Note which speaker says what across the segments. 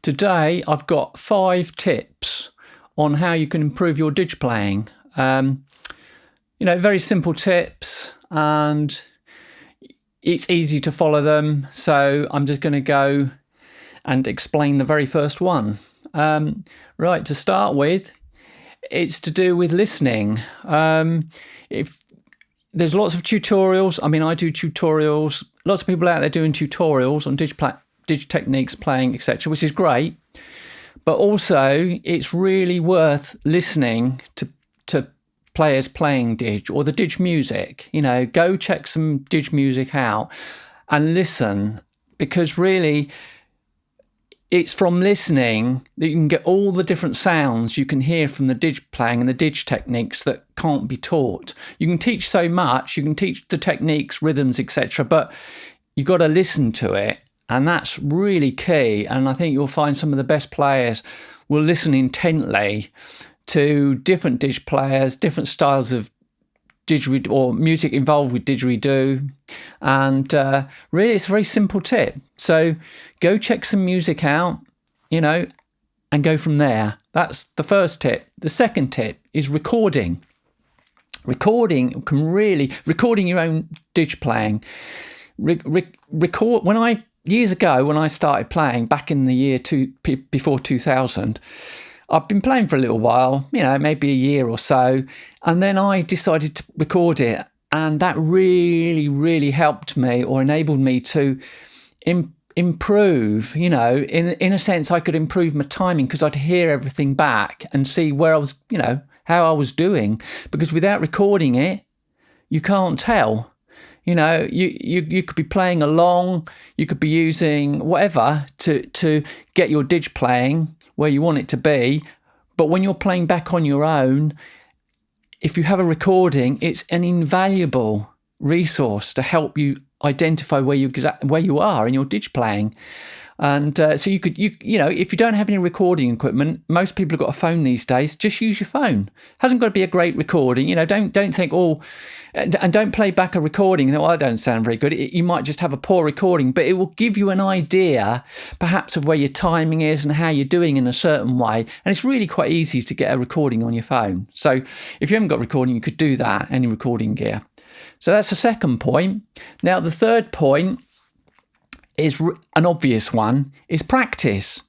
Speaker 1: Today, I've got 5 tips on how you can improve your didge playing. Very simple tips, and it's easy to follow them. So I'm just going to go and explain the very first one. Right, to start with, it's to do with listening. If there's lots of tutorials, I do tutorials. Lots of people out there doing tutorials on didge techniques, playing, etc., which is great. But also, it's really worth listening to players playing didge or the didge music. Go check some didge music out and listen, because really, it's from listening that you can get all the different sounds you can hear from the didge playing and the didge techniques that can't be taught. You can teach so much, you can teach the techniques, rhythms, etc., but you've got to listen to it, and that's really key. And I think you'll find some of the best players will listen intently to different didge players, different styles of didgeridoo or music involved with didgeridoo, and really it's a very simple tip. So go check some music out, and go from there. That's the first tip. The second tip is recording. Recording your own didge playing. Years ago when I started playing back in the year before 2000. I've been playing for a little while, maybe a year or so, and then I decided to record it, and that really, really helped me or enabled me to improve. In a sense, I could improve my timing because I'd hear everything back and see where I was, how I was doing. Because without recording it, you can't tell. You could be playing along, you could be using whatever to get your didge playing where you want it to be. But when you're playing back on your own, if you have a recording, it's an invaluable resource to help you identify where you are in your didge playing. And so you could, if you don't have any recording equipment, most people have got a phone these days, just use your phone. Hasn't got to be a great recording. Don't think, and don't play back a recording. That don't sound very good. You might just have a poor recording, but it will give you an idea, perhaps, of where your timing is and how you're doing in a certain way. And it's really quite easy to get a recording on your phone. So if you haven't got recording, you could do that, any recording gear. So that's the second point. Now, the third point is an obvious one, is practice.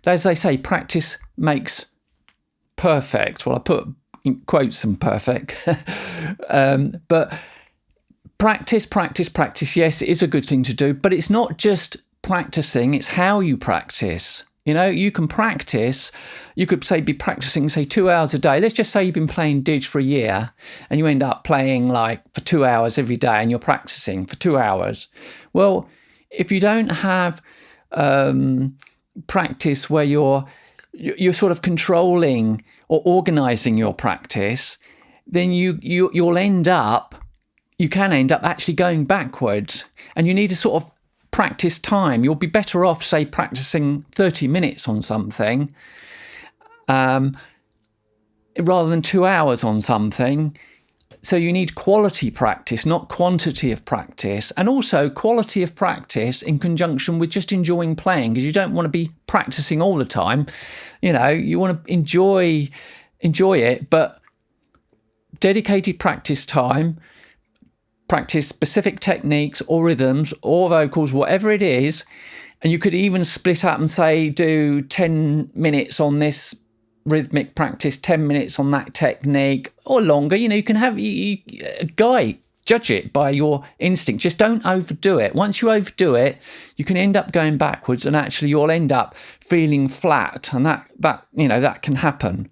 Speaker 1: As they say, practice makes perfect. Well, I put in quotes and perfect. But practice, yes, it is a good thing to do, but it's not just practicing, it's how you practice. You can practice, you could be practicing, 2 hours a day. Let's just say you've been playing didge for a year and you end up playing for 2 hours every day and you're practicing for 2 hours. Well, if you don't have practice where you're sort of controlling or organising your practice, then you can end up actually going backwards, and you need a sort of practice time. You'll be better off, practicing 30 minutes on something rather than 2 hours on something. So you need quality practice, not quantity of practice, and also quality of practice in conjunction with just enjoying playing, because you don't want to be practicing all the time. You want to enjoy it, but dedicated practice time, practice specific techniques or rhythms or vocals, whatever it is. And you could even split up and do 10 minutes on this rhythmic practice, 10 minutes on that technique, or longer. You can have a guide, judge it by your instinct. Just don't overdo it. Once you overdo it, you can end up going backwards, and actually you'll end up feeling flat, and that can happen.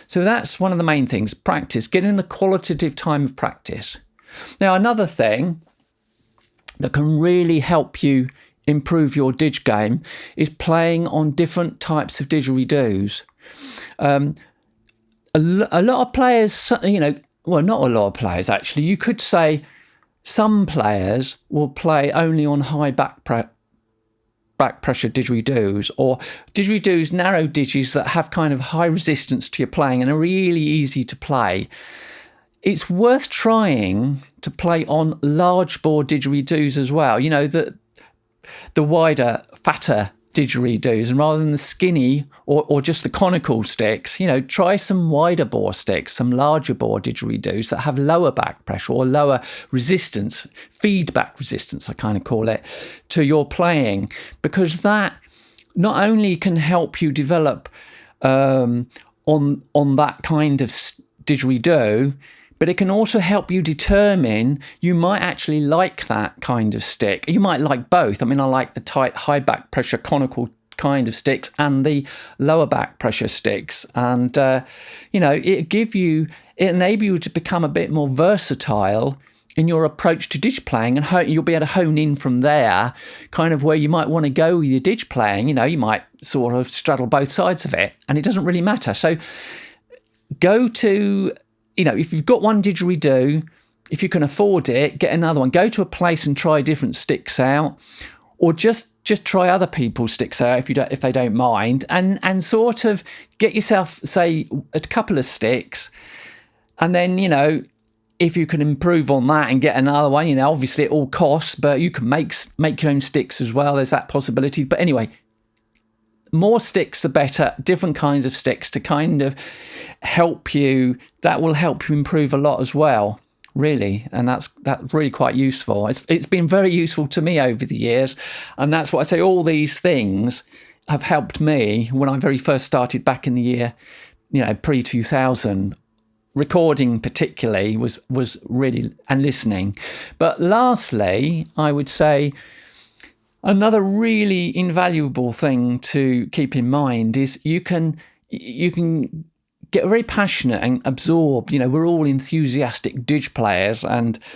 Speaker 1: So that's one of the main things: practice, getting the qualitative time of practice. Now, another thing that can really help you improve your didge game is playing on different types of didgeridoos. A lot of players, well, not a lot of players actually. You could say some players will play only on high back pressure didgeridoos, or didgeridoos, narrow didges that have kind of high resistance to your playing and are really easy to play. It's worth trying to play on large bore didgeridoos as well. The wider, fatter didgeridoos, and rather than the skinny or just the conical sticks, try some wider bore sticks, some larger bore didgeridoos that have lower back pressure or lower resistance, feedback resistance, I kind of call it, to your playing, because that not only can help you develop on that kind of didgeridoo, but it can also help you determine, you might actually like that kind of stick. You might like both. I mean, I like the tight, high back pressure, conical kind of sticks and the lower back pressure sticks. And, it enable you to become a bit more versatile in your approach to didge playing, and you'll be able to hone in from there, kind of where you might want to go with your didge playing. You might sort of straddle both sides of it, and it doesn't really matter. So go to... if you've got one didgeridoo, if you can afford it, get another one. Go to a place and try different sticks out, or just try other people's sticks out if they don't mind, and sort of get yourself, say, a couple of sticks, and then if you can improve on that and get another one, obviously it all costs, but you can make your own sticks as well. There's that possibility. But anyway, more sticks the better, different kinds of sticks to kind of help you. That will help you improve a lot as well, really. And that's really quite useful. It's been very useful to me over the years. And that's what I say, all these things have helped me when I very first started back in the year, pre-2000. Recording particularly was really, and listening. But lastly, I would say, another really invaluable thing to keep in mind is you can get very passionate and absorbed. We're all enthusiastic didge players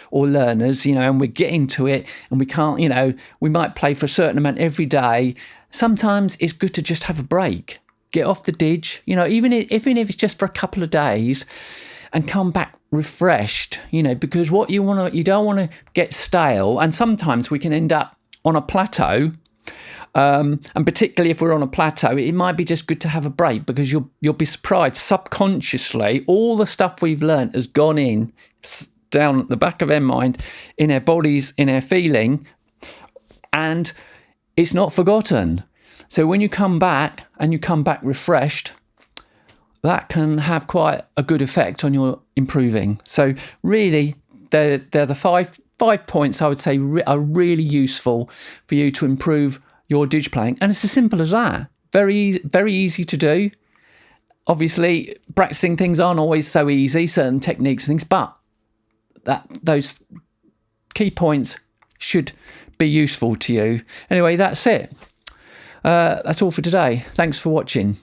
Speaker 1: or learners, and we get into it, and we can't, we might play for a certain amount every day. Sometimes it's good to just have a break, get off the didge, even if it's just for a couple of days, and come back refreshed, because you don't want to get stale, and sometimes we can end up on a plateau, and particularly if we're on a plateau, it might be just good to have a break, because you'll be surprised, subconsciously all the stuff we've learned has gone in down at the back of our mind, in our bodies, in our feeling, and it's not forgotten. So when you come back and you come back refreshed, that can have quite a good effect on your improving. So really, they're the five points I would say are really useful for you to improve your didge playing. And it's as simple as that. Very, very easy to do. Obviously, practicing things aren't always so easy, certain techniques and things, but those key points should be useful to you. Anyway, that's it. That's all for today. Thanks for watching.